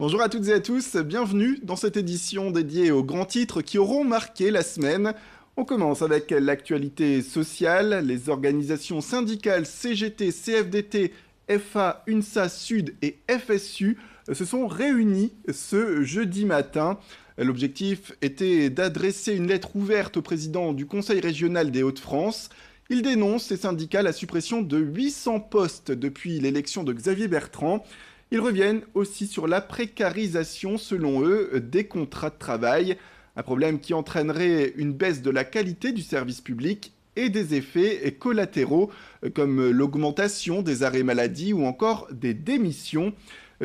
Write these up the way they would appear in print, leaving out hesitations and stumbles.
Bonjour à toutes et à tous, bienvenue dans cette édition dédiée aux grands titres qui auront marqué la semaine. On commence avec l'actualité sociale. Les organisations syndicales CGT, CFDT, FA, UNSA Sud et FSU se sont réunies ce jeudi matin. L'objectif était d'adresser une lettre ouverte au président du Conseil régional des Hauts-de-France. Il dénonce, ces syndicats, la suppression de 800 postes depuis l'élection de Xavier Bertrand. Ils reviennent aussi sur la précarisation, selon eux, des contrats de travail, un problème qui entraînerait une baisse de la qualité du service public et des effets collatéraux comme l'augmentation des arrêts maladie ou encore des démissions.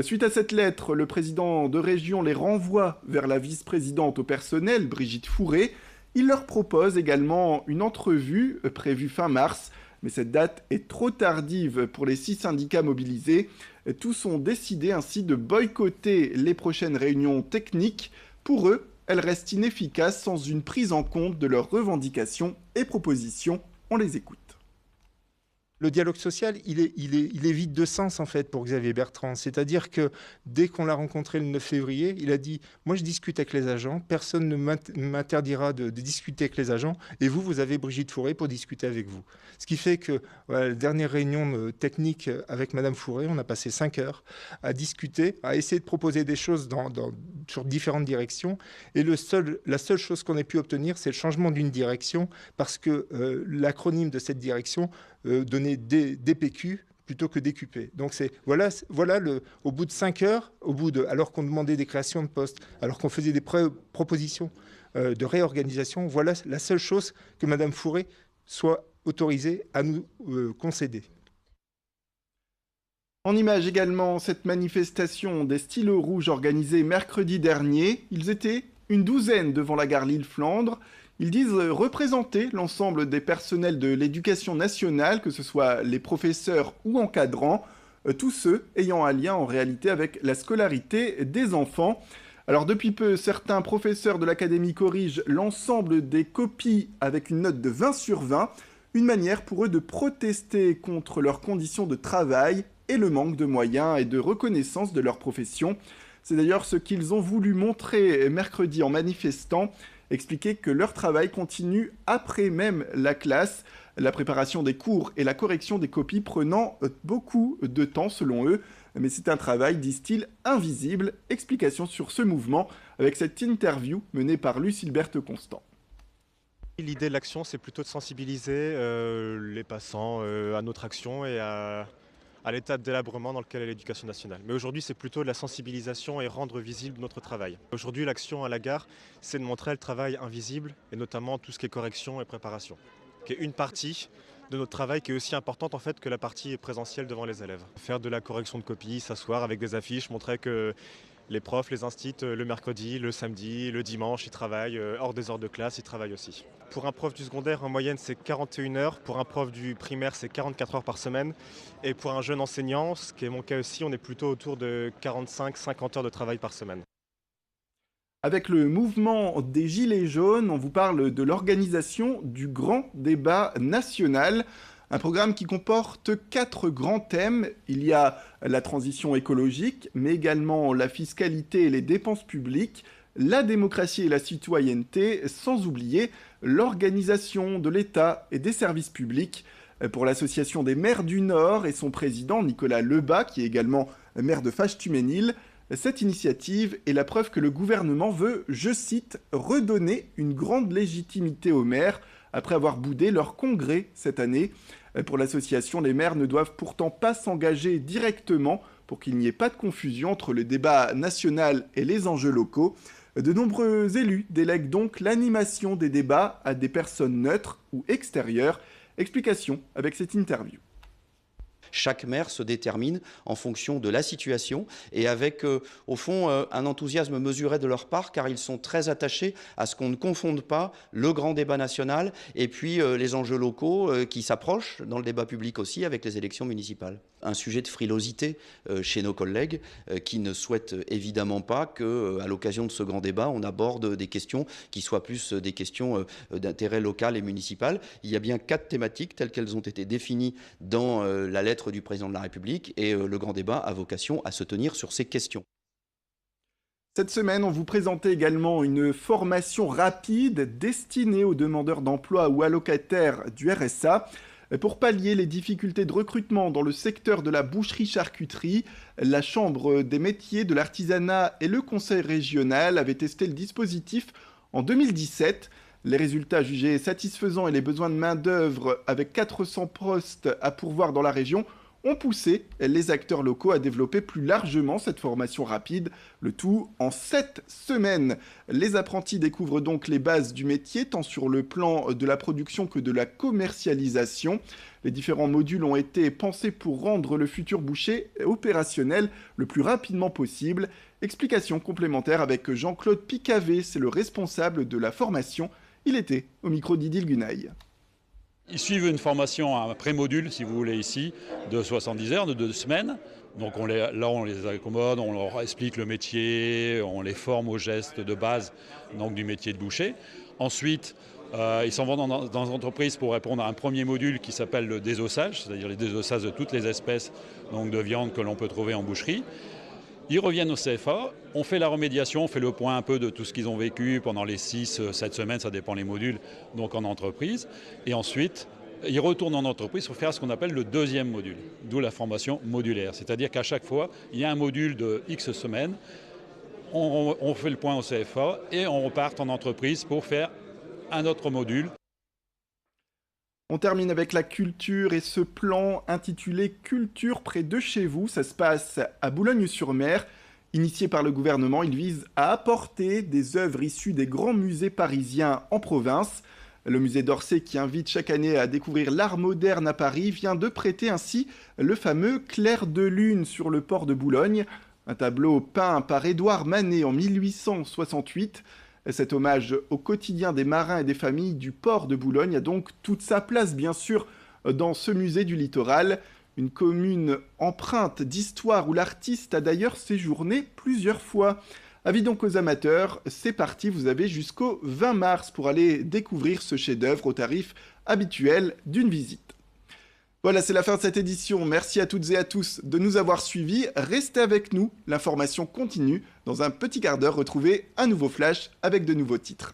Suite à cette lettre, le président de région les renvoie vers la vice-présidente au personnel, Brigitte Fourré. Il leur propose également une entrevue prévue fin mars, mais cette date est trop tardive pour les 6 syndicats mobilisés. Tous ont décidé ainsi de boycotter les prochaines réunions techniques. Pour eux, elles restent inefficaces sans une prise en compte de leurs revendications et propositions. On les écoute. Le dialogue social, il est vide de sens en fait pour Xavier Bertrand. C'est-à-dire que dès qu'on l'a rencontré le 9 février, il a dit « Moi je discute avec les agents, personne ne m'interdira de discuter avec les agents et vous avez Brigitte Fourré pour discuter avec vous ». Ce qui fait que la dernière réunion technique avec Madame Fourré, on a passé 5 heures à discuter, à essayer de proposer des choses sur différentes directions. Et la seule chose qu'on ait pu obtenir, c'est le changement d'une direction parce que l'acronyme de cette direction donner DPQ plutôt que DQP. Donc voilà au bout de 5 heures, alors qu'on demandait des créations de postes, alors qu'on faisait des propositions de réorganisation, voilà la seule chose que Madame Fourré soit autorisée à nous concéder. En image également, cette manifestation des stylos rouges organisée mercredi dernier. Ils étaient une douzaine devant la gare Lille-Flandre. Ils disent représenter l'ensemble des personnels de l'éducation nationale, que ce soit les professeurs ou encadrants, tous ceux ayant un lien en réalité avec la scolarité des enfants. Alors depuis peu, certains professeurs de l'académie corrigent l'ensemble des copies avec une note de 20 sur 20, une manière pour eux de protester contre leurs conditions de travail et le manque de moyens et de reconnaissance de leur profession. C'est d'ailleurs ce qu'ils ont voulu montrer mercredi en manifestant, expliquer que leur travail continue après même la classe, la préparation des cours et la correction des copies prenant beaucoup de temps selon eux. Mais c'est un travail, disent-ils, invisible. Explication sur ce mouvement avec cette interview menée par Lucilberte Constant. L'idée de l'action, c'est plutôt de sensibiliser les passants à notre action et à l'état de délabrement dans lequel est l'éducation nationale. Mais aujourd'hui, c'est plutôt de la sensibilisation et rendre visible notre travail. Aujourd'hui, l'action à la gare, c'est de montrer le travail invisible, et notamment tout ce qui est correction et préparation, qui est une partie de notre travail qui est aussi importante en fait que la partie présentielle devant les élèves. Faire de la correction de copies, s'asseoir avec des affiches, montrer que les profs, les instits, le mercredi, le samedi, le dimanche, ils travaillent, hors des heures de classe, ils travaillent aussi. Pour un prof du secondaire, en moyenne, c'est 41 heures. Pour un prof du primaire, c'est 44 heures par semaine. Et pour un jeune enseignant, ce qui est mon cas aussi, on est plutôt autour de 45-50 heures de travail par semaine. Avec le mouvement des Gilets jaunes, on vous parle de l'organisation du grand débat national. Un programme qui comporte 4 grands thèmes. Il y a la transition écologique, mais également la fiscalité et les dépenses publiques, la démocratie et la citoyenneté, sans oublier l'organisation de l'État et des services publics. Pour l'association des maires du Nord et son président Nicolas Lebas, qui est également maire de Fâche-Tuménil, cette initiative est la preuve que le gouvernement veut, je cite, redonner une grande légitimité aux maires après avoir boudé leur congrès cette année. Pour l'association, les maires ne doivent pourtant pas s'engager directement pour qu'il n'y ait pas de confusion entre le débat national et les enjeux locaux. De nombreux élus délèguent donc l'animation des débats à des personnes neutres ou extérieures. Explication avec cette interview. Chaque maire se détermine en fonction de la situation et avec, au fond, un enthousiasme mesuré de leur part, car ils sont très attachés à ce qu'on ne confonde pas le grand débat national et puis les enjeux locaux qui s'approchent dans le débat public aussi avec les élections municipales. Un sujet de frilosité chez nos collègues qui ne souhaitent évidemment pas qu'à l'occasion de ce grand débat, on aborde des questions qui soient plus des questions d'intérêt local et municipal. Il y a bien 4 thématiques telles qu'elles ont été définies dans la lettre du président de la République et le grand débat a vocation à se tenir sur ces questions. Cette semaine, on vous présentait également une formation rapide destinée aux demandeurs d'emploi ou allocataires du RSA. Pour pallier les difficultés de recrutement dans le secteur de la boucherie-charcuterie, la Chambre des métiers, de l'artisanat et le Conseil régional avaient testé le dispositif en 2017. Les résultats jugés satisfaisants et les besoins de main-d'œuvre avec 400 postes à pourvoir dans la région ont poussé les acteurs locaux à développer plus largement cette formation rapide, le tout en 7 semaines. Les apprentis découvrent donc les bases du métier, tant sur le plan de la production que de la commercialisation. Les différents modules ont été pensés pour rendre le futur boucher opérationnel le plus rapidement possible. Explication complémentaire avec Jean-Claude Picavé, c'est le responsable de la formation. Il était au micro d'Idil Gunaï. Ils suivent une formation, un pré-module, si vous voulez, ici, de 70 heures, de 2 semaines. Donc on les accommode, on leur explique le métier, on les forme aux gestes de base donc, du métier de boucher. Ensuite, ils s'en vont dans des entreprises pour répondre à un premier module qui s'appelle le désossage, c'est-à-dire le désossage de toutes les espèces donc, de viande que l'on peut trouver en boucherie. Ils reviennent au CFA, on fait la remédiation, on fait le point un peu de tout ce qu'ils ont vécu pendant les 6-7 semaines, ça dépend les modules, donc en entreprise. Et ensuite, ils retournent en entreprise pour faire ce qu'on appelle le deuxième module, d'où la formation modulaire. C'est-à-dire qu'à chaque fois, il y a un module de X semaines, on fait le point au CFA et on repart en entreprise pour faire un autre module. On termine avec la culture et ce plan intitulé « Culture près de chez vous ». Ça se passe à Boulogne-sur-Mer. Initié par le gouvernement, il vise à apporter des œuvres issues des grands musées parisiens en province. Le musée d'Orsay, qui invite chaque année à découvrir l'art moderne à Paris, vient de prêter ainsi le fameux Clair de lune sur le port de Boulogne. Un tableau peint par Édouard Manet en 1868. Cet hommage au quotidien des marins et des familles du port de Boulogne a donc toute sa place, bien sûr, dans ce musée du littoral. Une commune empreinte d'histoire où l'artiste a d'ailleurs séjourné plusieurs fois. Avis donc aux amateurs, c'est parti, vous avez jusqu'au 20 mars pour aller découvrir ce chef-d'œuvre au tarif habituel d'une visite. Voilà, c'est la fin de cette édition. Merci à toutes et à tous de nous avoir suivis. Restez avec nous, l'information continue. Dans un petit quart d'heure, retrouvez un nouveau flash avec de nouveaux titres.